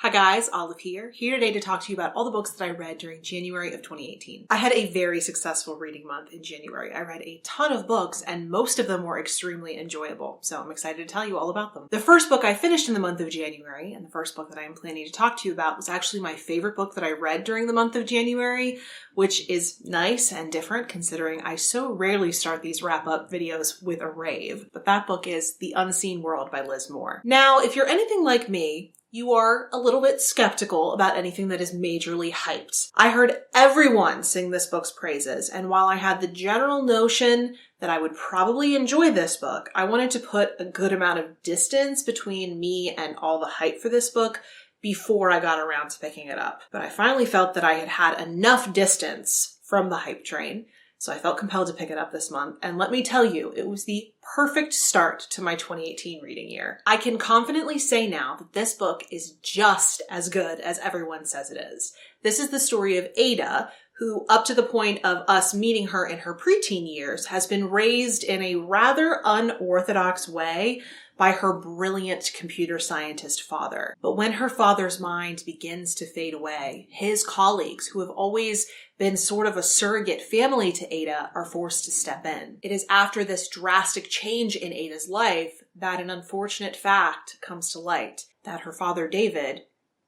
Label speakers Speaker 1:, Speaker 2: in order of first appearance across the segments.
Speaker 1: Hi guys, Olive here today to talk to you about all the books that I read during January of 2018. I had a very successful reading month in January. I read a ton of books and most of them were extremely enjoyable, so I'm excited to tell you all about them. The first book I finished in the month of January, and the first book that I am planning to talk to you about, was actually my favorite book that I read during the month of January, which is nice and different considering I so rarely start these wrap-up videos with a rave. But that book is The Unseen World by Liz Moore. Now, if you're anything like me, you are a little bit skeptical about anything that is majorly hyped. I heard everyone sing this book's praises, and while I had the general notion that I would probably enjoy this book, I wanted to put a good amount of distance between me and all the hype for this book before I got around to picking it up. But I finally felt that I had had enough distance from the hype train, so I felt compelled to pick it up this month, and let me tell you, it was the perfect start to my 2018 reading year. I can confidently say now that this book is just as good as everyone says it is. This is the story of Ada, who, up to the point of us meeting her in her preteen years, has been raised in a rather unorthodox way by her brilliant computer scientist father. But when her father's mind begins to fade away, his colleagues, who have always been sort of a surrogate family to Ada, are forced to step in. It is after this drastic change in Ada's life that an unfortunate fact comes to light, that her father David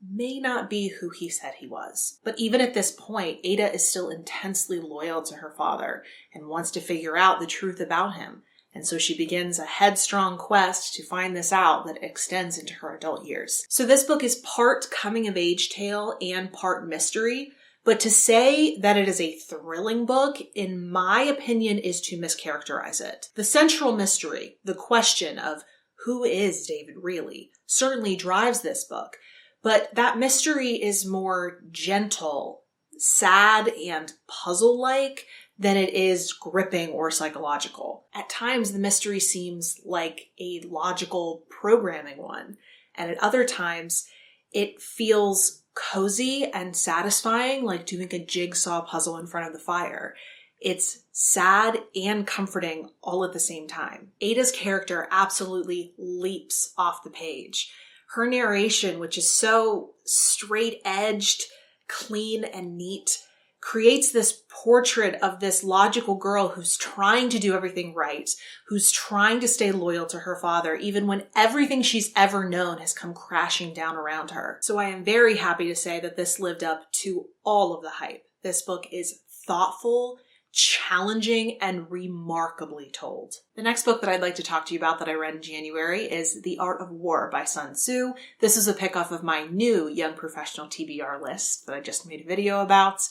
Speaker 1: may not be who he said he was. But even at this point, Ada is still intensely loyal to her father and wants to figure out the truth about him. And so she begins a headstrong quest to find this out that extends into her adult years. So this book is part coming-of-age tale and part mystery, but to say that it is a thrilling book, in my opinion, is to mischaracterize it. The central mystery, the question of who is David really, certainly drives this book, but that mystery is more gentle, sad, and puzzle-like than it is gripping or psychological. At times, the mystery seems like a logical programming one, and at other times, it feels cozy and satisfying, like doing a jigsaw puzzle in front of the fire. It's sad and comforting all at the same time. Ada's character absolutely leaps off the page. Her narration, which is so straight-edged, clean, and neat, creates this portrait of this logical girl who's trying to do everything right, who's trying to stay loyal to her father, even when everything she's ever known has come crashing down around her. So I am very happy to say that this lived up to all of the hype. This book is thoughtful, challenging, and remarkably told. The next book that I'd like to talk to you about that I read in January is The Art of War by Sun Tzu. This is a pick off of my new Young Professional TBR list that I just made a video about.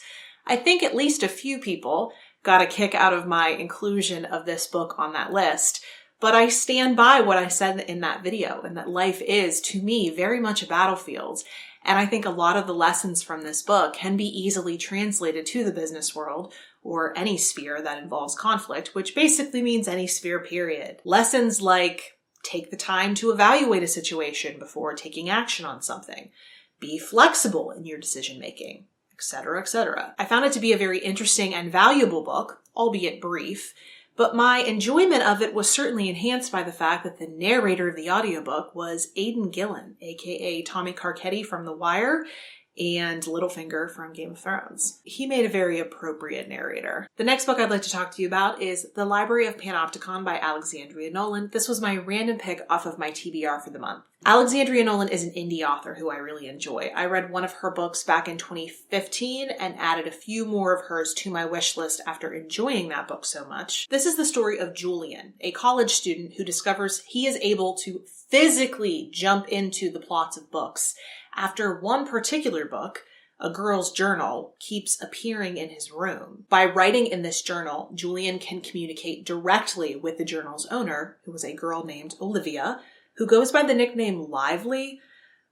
Speaker 1: I think at least a few people got a kick out of my inclusion of this book on that list, but I stand by what I said in that video, and that life is, to me, very much a battlefield. And I think a lot of the lessons from this book can be easily translated to the business world or any sphere that involves conflict, which basically means any sphere, period. Lessons like take the time to evaluate a situation before taking action on something. Be flexible in your decision-making, etc., etc. I found it to be a very interesting and valuable book, albeit brief, but my enjoyment of it was certainly enhanced by the fact that the narrator of the audiobook was Aidan Gillen, aka Tommy Carcetti from The Wire and Littlefinger from Game of Thrones. He made a very appropriate narrator. The next book I'd like to talk to you about is The Library of Panopticon by Alexandria Nolan. This was my random pick off of my TBR for the month. Alexandria Nolan is an indie author who I really enjoy. I read one of her books back in 2015 and added a few more of hers to my wish list after enjoying that book so much. This is the story of Julian, a college student who discovers he is able to physically jump into the plots of books after one particular book, a girl's journal, keeps appearing in his room. By writing in this journal, Julian can communicate directly with the journal's owner, who was a girl named Olivia, who goes by the nickname Lively,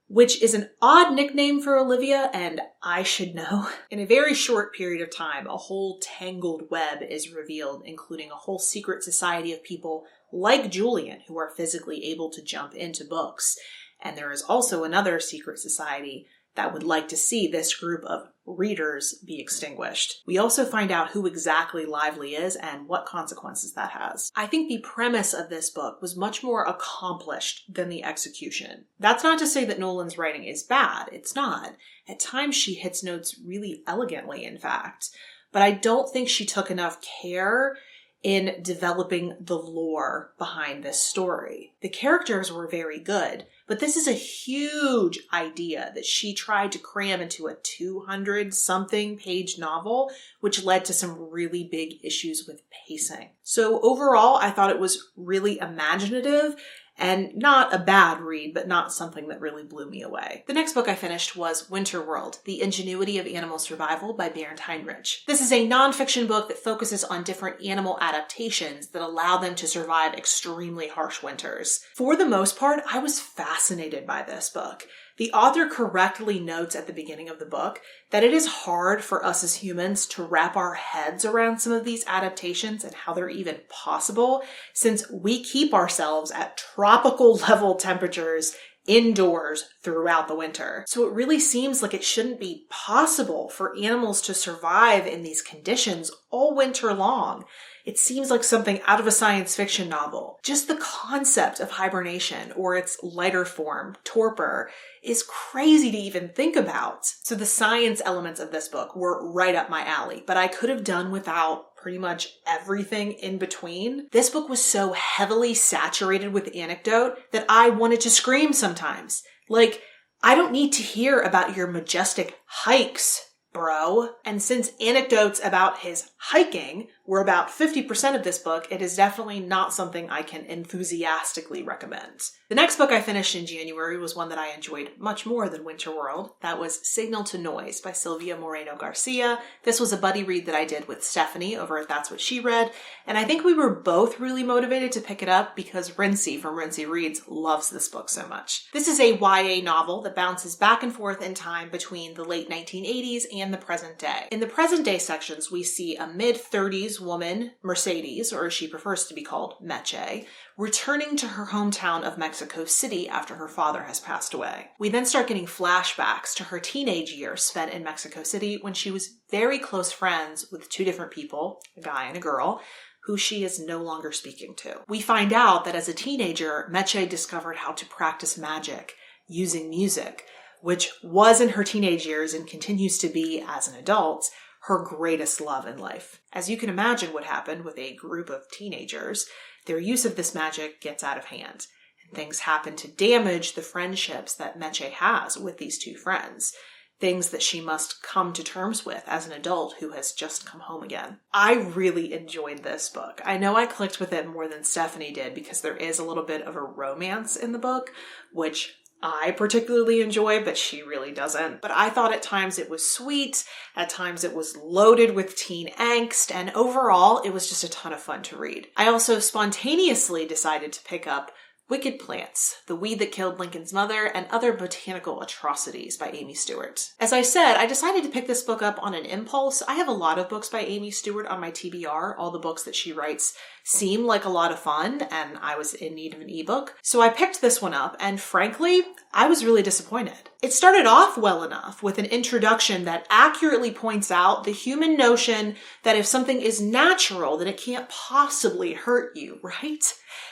Speaker 1: which is an odd nickname for Olivia, and I should know. In a very short period of time, a whole tangled web is revealed, including a whole secret society of people like Julian who are physically able to jump into books. And there is also another secret society that would like to see this group of readers be extinguished. We also find out who exactly Lively is and what consequences that has. I think the premise of this book was much more accomplished than the execution. That's not to say that Nolan's writing is bad. It's not. At times she hits notes really elegantly, in fact. But I don't think she took enough care in developing the lore behind this story. The characters were very good, but this is a huge idea that she tried to cram into a 200-something page novel, which led to some really big issues with pacing. So overall, I thought it was really imaginative and not a bad read, but not something that really blew me away. The next book I finished was Winterworld: The Ingenuity of Animal Survival by Bernd Heinrich. This is a nonfiction book that focuses on different animal adaptations that allow them to survive extremely harsh winters. For the most part, I was fascinated by this book. The author correctly notes at the beginning of the book that it is hard for us as humans to wrap our heads around some of these adaptations and how they're even possible, since we keep ourselves at tropical level temperatures indoors throughout the winter. So it really seems like it shouldn't be possible for animals to survive in these conditions all winter long. It seems like something out of a science fiction novel. Just the concept of hibernation, or its lighter form, torpor, is crazy to even think about. So the science elements of this book were right up my alley, but I could have done without pretty much everything in between. This book was so heavily saturated with anecdote that I wanted to scream sometimes. Like, I don't need to hear about your majestic hikes, bro. And since anecdotes about his hiking were about 50% of this book, it is definitely not something I can enthusiastically recommend. The next book I finished in January was one that I enjoyed much more than Winterworld. That was Signal to Noise by Sylvia Moreno-Garcia. This was a buddy read that I did with Stephanie over at That's What She Read, and I think we were both really motivated to pick it up because Rinsey from Rinsey Reads loves this book so much. This is a YA novel that bounces back and forth in time between the late 1980s and the present day. In the present day sections, we see a mid-30s woman, Mercedes, or as she prefers to be called, Meche, returning to her hometown of Mexico City after her father has passed away. We then start getting flashbacks to her teenage years spent in Mexico City when she was very close friends with two different people, a guy and a girl, who she is no longer speaking to. We find out that as a teenager, Meche discovered how to practice magic using music, which was in her teenage years and continues to be as an adult her greatest love in life. As you can imagine what happened with a group of teenagers, their use of this magic gets out of hand, and things happen to damage the friendships that Meche has with these two friends, things that she must come to terms with as an adult who has just come home again. I really enjoyed this book. I know I clicked with it more than Stephanie did because there is a little bit of a romance in the book, which I particularly enjoy, but she really doesn't. But I thought at times it was sweet, at times it was loaded with teen angst, and overall it was just a ton of fun to read. I also spontaneously decided to pick up Wicked Plants, The Weed That Killed Lincoln's Mother, and Other Botanical Atrocities by Amy Stewart. As I said, I decided to pick this book up on an impulse. I have a lot of books by Amy Stewart on my TBR. All the books that she writes seem like a lot of fun, and I was in need of an ebook. So I picked this one up, and frankly, I was really disappointed. It started off well enough with an introduction that accurately points out the human notion that if something is natural, then it can't possibly hurt you, right?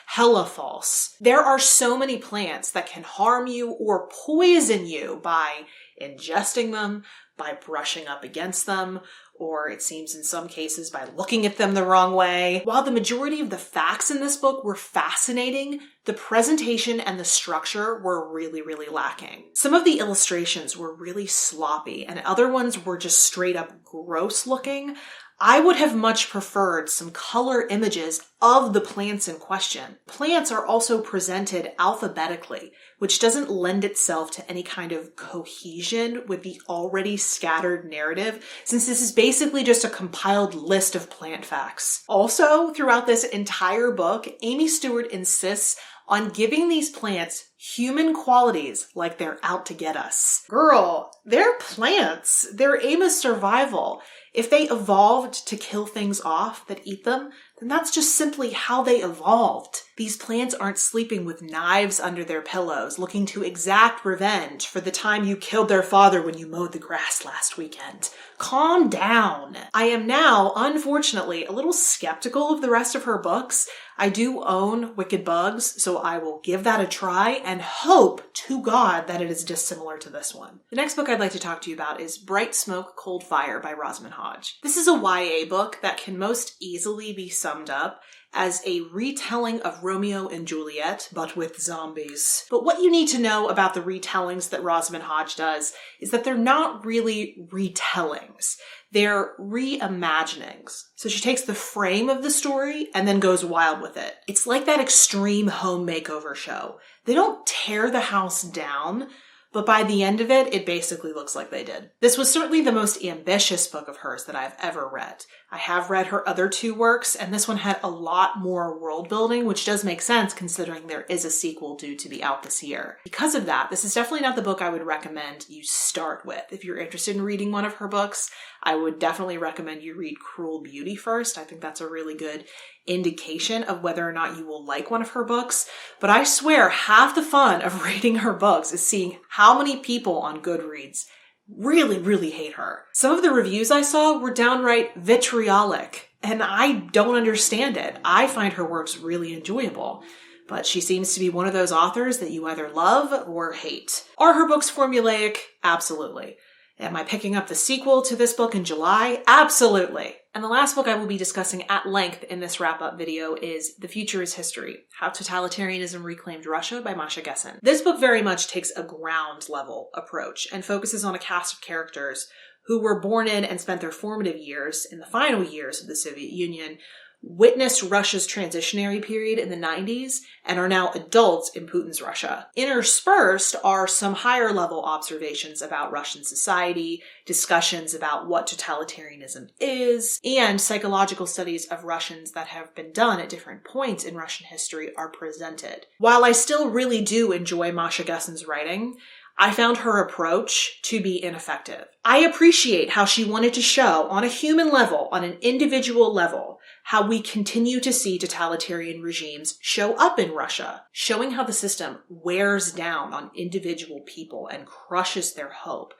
Speaker 1: Hella false. There are so many plants that can harm you or poison you by ingesting them, by brushing up against them, or it seems in some cases by looking at them the wrong way. While the majority of the facts in this book were fascinating, the presentation and the structure were really, really lacking. Some of the illustrations were really sloppy, and other ones were just straight up gross looking. I would have much preferred some color images of the plants in question. Plants are also presented alphabetically, which doesn't lend itself to any kind of cohesion with the already scattered narrative, since this is basically just a compiled list of plant facts. Also, throughout this entire book, Amy Stewart insists on giving these plants human qualities like they're out to get us. Girl, they're plants. Their aim is survival. If they evolved to kill things off that eat them, then that's just simply how they evolved. These plants aren't sleeping with knives under their pillows, looking to exact revenge for the time you killed their father when you mowed the grass last weekend. Calm down. I am now, unfortunately, a little skeptical of the rest of her books. I do own Wicked Bugs, so I will give that a try and hope to God that it is dissimilar to this one. The next book I'd like to talk to you about is Bright Smoke, Cold Fire by Rosamund Hodge. This is a YA book that can most easily be summed up as a retelling of Romeo and Juliet, but with zombies. But what you need to know about the retellings that Rosamund Hodge does is that they're not really retellings. They're reimaginings. So she takes the frame of the story and then goes wild with it. It's like that extreme home makeover show. They don't tear the house down, but by the end of it, it basically looks like they did. This was certainly the most ambitious book of hers that I've ever read. I have read her other two works, and this one had a lot more world building, which does make sense considering there is a sequel due to be out this year. Because of that, this is definitely not the book I would recommend you start with. If you're interested in reading one of her books, I would definitely recommend you read Cruel Beauty first. I think that's a really good indication of whether or not you will like one of her books. But I swear half the fun of reading her books is seeing how many people on Goodreads really hate her. Some of the reviews I saw were downright vitriolic, and I don't understand it. I find her works really enjoyable, but she seems to be one of those authors that you either love or hate. Are her books formulaic? Absolutely. Am I picking up the sequel to this book in July? Absolutely. And the last book I will be discussing at length in this wrap-up video is The Future is History: How Totalitarianism Reclaimed Russia by Masha Gessen. This book very much takes a ground-level approach and focuses on a cast of characters who were born in and spent their formative years, in the final years of the Soviet Union, witnessed Russia's transitionary period in the 90s and are now adults in Putin's Russia. Interspersed are some higher level observations about Russian society, discussions about what totalitarianism is, and psychological studies of Russians that have been done at different points in Russian history are presented. While I still really do enjoy Masha Gessen's writing, I found her approach to be ineffective. I appreciate how she wanted to show on a human level, on an individual level, how we continue to see totalitarian regimes show up in Russia, showing how the system wears down on individual people and crushes their hope,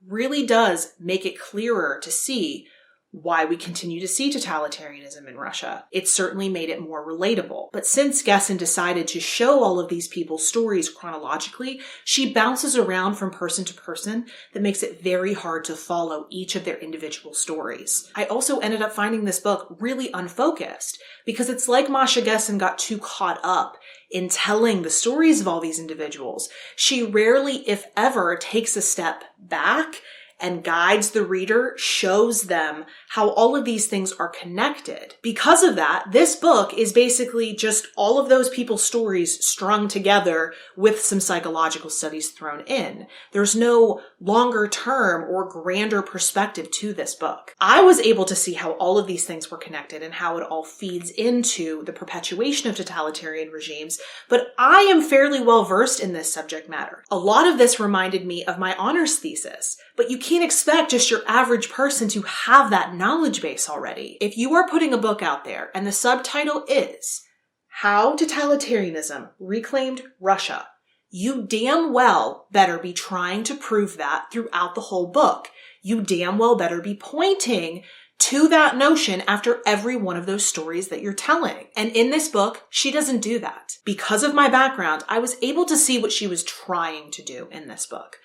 Speaker 1: really does make it clearer to see why we continue to see totalitarianism in Russia. It certainly made it more relatable. But since Gessen decided to show all of these people's stories chronologically, she bounces around from person to person that makes it very hard to follow each of their individual stories. I also ended up finding this book really unfocused because it's like Masha Gessen got too caught up in telling the stories of all these individuals. She rarely, if ever, takes a step back and guides the reader, shows them how all of these things are connected. Because of that, this book is basically just all of those people's stories strung together with some psychological studies thrown in. There's no longer term or grander perspective to this book. I was able to see how all of these things were connected and how it all feeds into the perpetuation of totalitarian regimes, but I am fairly well versed in this subject matter. A lot of this reminded me of my honors thesis, but you can't expect just your average person to have that knowledge base already. If you are putting a book out there and the subtitle is How Totalitarianism Reclaimed Russia, you damn well better be trying to prove that throughout the whole book. You damn well better be pointing to that notion after every one of those stories that you're telling. And in this book, she doesn't do that. Because of my background, I was able to see what she was trying to do in this book.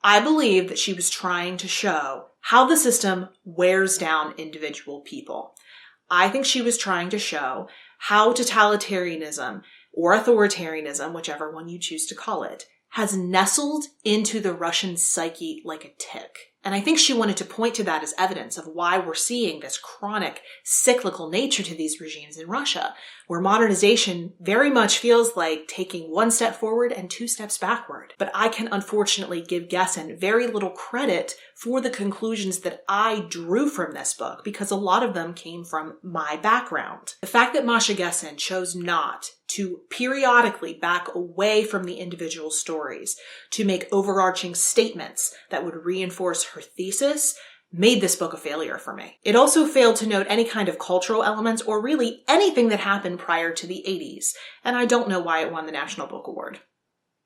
Speaker 1: I believe that she was trying to show how the system wears down individual people. I think she was trying to show how totalitarianism or authoritarianism, whichever one you choose to call it, has nestled into the Russian psyche like a tick. And I think she wanted to point to that as evidence of why we're seeing this chronic, cyclical nature to these regimes in Russia, where modernization very much feels like taking one step forward and two steps backward. But I can unfortunately give Gessen very little credit for the conclusions that I drew from this book, because a lot of them came from my background. The fact that Masha Gessen chose not to periodically back away from the individual stories, to make overarching statements that would reinforce her thesis, made this book a failure for me. It also failed to note any kind of cultural elements or really anything that happened prior to the 80s, and I don't know why it won the National Book Award.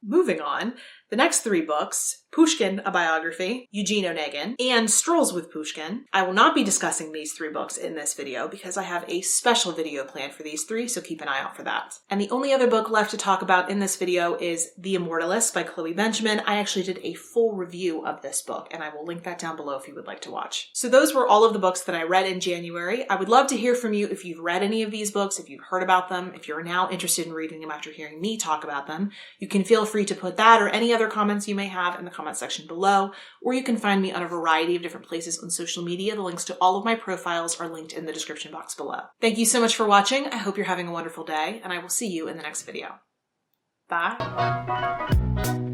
Speaker 1: Moving on, the next 3 books, Pushkin, a biography, Eugene Onegin, and Strolls with Pushkin. I will not be discussing these 3 books in this video because I have a special video planned for these 3, so keep an eye out for that. And the only other book left to talk about in this video is The Immortalist by Chloe Benjamin. I actually did a full review of this book, and I will link that down below if you would like to watch. So those were all of the books that I read in January. I would love to hear from you if you've read any of these books, if you've heard about them, if you're now interested in reading them after hearing me talk about them. You can feel free to put that or any other comments you may have in the comment section below, or you can find me on a variety of different places on social media. The links to all of my profiles are linked in the description box below. Thank you so much for watching. I hope you're having a wonderful day, and I will see you in the next video. Bye.